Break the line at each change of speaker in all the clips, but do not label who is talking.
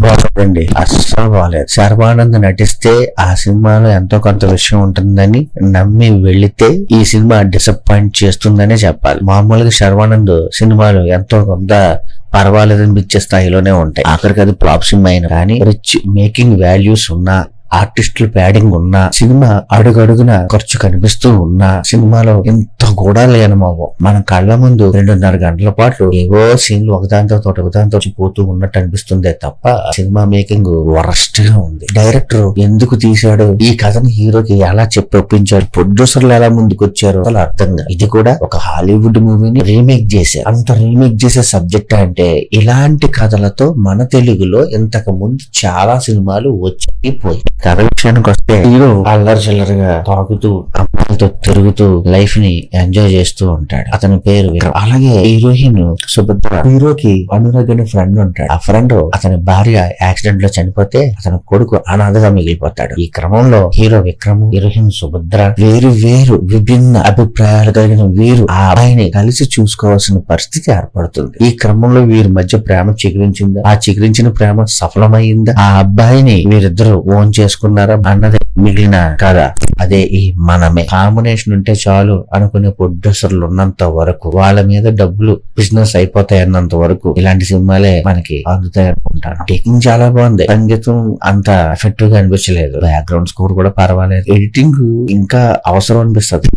బాగుందండి, అస్సలు బాగాలేదు. శర్వానంద్ నటిస్తే ఆ సినిమాలో ఎంతో కొంత విషయం ఉంటుందని నమ్మి వెళితే ఈ సినిమా డిసప్పాయింట్ చేస్తుందనే చెప్పాలి. మామూలుగా శర్వానంద్ సినిమాలు ఎంతో కొంత పర్వాలేదనిపించే స్థాయిలోనే ఉంటాయి. ఆఖరికి అది ఫ్లాప్ సినిమా అయినా కానీ రిచ్ మేకింగ్ వాల్యూస్ ఉన్నా, ఆర్టిస్టులు ప్యాడింగ్ ఉన్నా, సినిమా అడుగడుగున ఖర్చు కనిపిస్తూ ఉన్నా, సినిమాలో ఇంత కూడా లేనమావో మన కళ్ళ ముందు 2.5 గంటల పాటు ఏవో సీన్లు ఒకదాంతో పోతూ ఉన్నట్టు అనిపిస్తుందే తప్ప సినిమా మేకింగ్ వరస్ట్ గా ఉంది. డైరెక్టర్ ఎందుకు తీశాడు, ఈ కథని హీరోకి ఎలా చెప్పి ఒప్పించాడు, ప్రొడ్యూసర్లు ఎలా ముందుకు వచ్చారో అసలు అర్థంగా. ఇది కూడా ఒక హాలీవుడ్ మూవీని రీమేక్ చేశారు. అంత రీమేక్ చేసే సబ్జెక్ట్ అంటే ఇలాంటి కథలతో మన తెలుగులో ఇంతకు ముందు చాలా సినిమాలు వచ్చి పోయి. కథ విషయానికి వస్తే హీరో అల్లరి చిల్లరగా తాగుతూ అమ్మాయిలతో తిరుగుతూ లైఫ్ ని ఎంజాయ్ చేస్తూ ఉంటాడు. అతని పేరు విక్రమ్. అలాగే హీరోయిన్ సుభద్ర. హీరోకి అనురాగ్ అనే ఫ్రెండ్ ఉంటాడు. ఆ ఫ్రెండ్ అతని భార్య యాక్సిడెంట్ లో చనిపోతే అతని కొడుకు అనాథగా మిగిలిపోతాడు. ఈ క్రమంలో హీరో విక్రమ్, హీరోయిన్ సుభద్ర వేరు విభిన్న అభిప్రాయాలు కలిగిన వీరు ఆ అబ్బాయిని కలిసి చూసుకోవాల్సిన పరిస్థితి ఏర్పడుతుంది. ఈ క్రమంలో వీరి మధ్య ప్రేమ చిగురించిందా, ఆ చిగురించిన ప్రేమ సఫలమైందా, ఆ అబ్బాయిని వీరిద్దరూ ఓన్ చేసుకున్నారా అన్నది మిగిలిన కథ. అదే ఈ మనమే. కాంబినేషన్ ఉంటే చాలు అనుకునే ప్రొడ్యూసర్లు ఉన్నంత వరకు, వాళ్ళ మీద డబ్బులు బిజినెస్ అయిపోతాయి అన్నంత వరకు ఇలాంటి సినిమాలే మనకి అందుతాయి అనుకుంటాను. టేకింగ్ చాలా బాగుంది, సంగీతం అంత ఎఫెక్టివ్ గా అనిపించలేదు, బ్యాక్గ్రౌండ్ స్కోర్ కూడా పర్వాలేదు, ఎడిటింగ్ ఇంకా అవసరం అనిపిస్తుంది.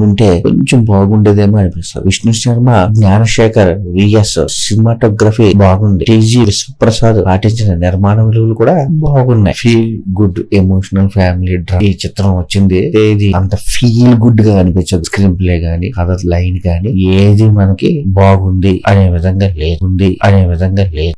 ఉంటే కొంచెం బాగుండేదేమో అనిపిస్తుంది. విష్ణు శర్మ, జ్ఞానశేఖర్ విఎస్ సినిమాటోగ్రఫీ బాగుంది. టీజీ విశ్వప్రసాద్ పాటించిన నిర్మాణ విలువలు కూడా బాగున్నాయి. Feel good emotional family drama ఈ చిత్రం వచ్చింది. ఏది అంత ఫీల్ గుడ్ గా అనిపించదు. స్క్రీన్ ప్లే గానీ కథ లైన్ గానీ ఏది మనకి బాగుంది అనే విధంగా లేదు.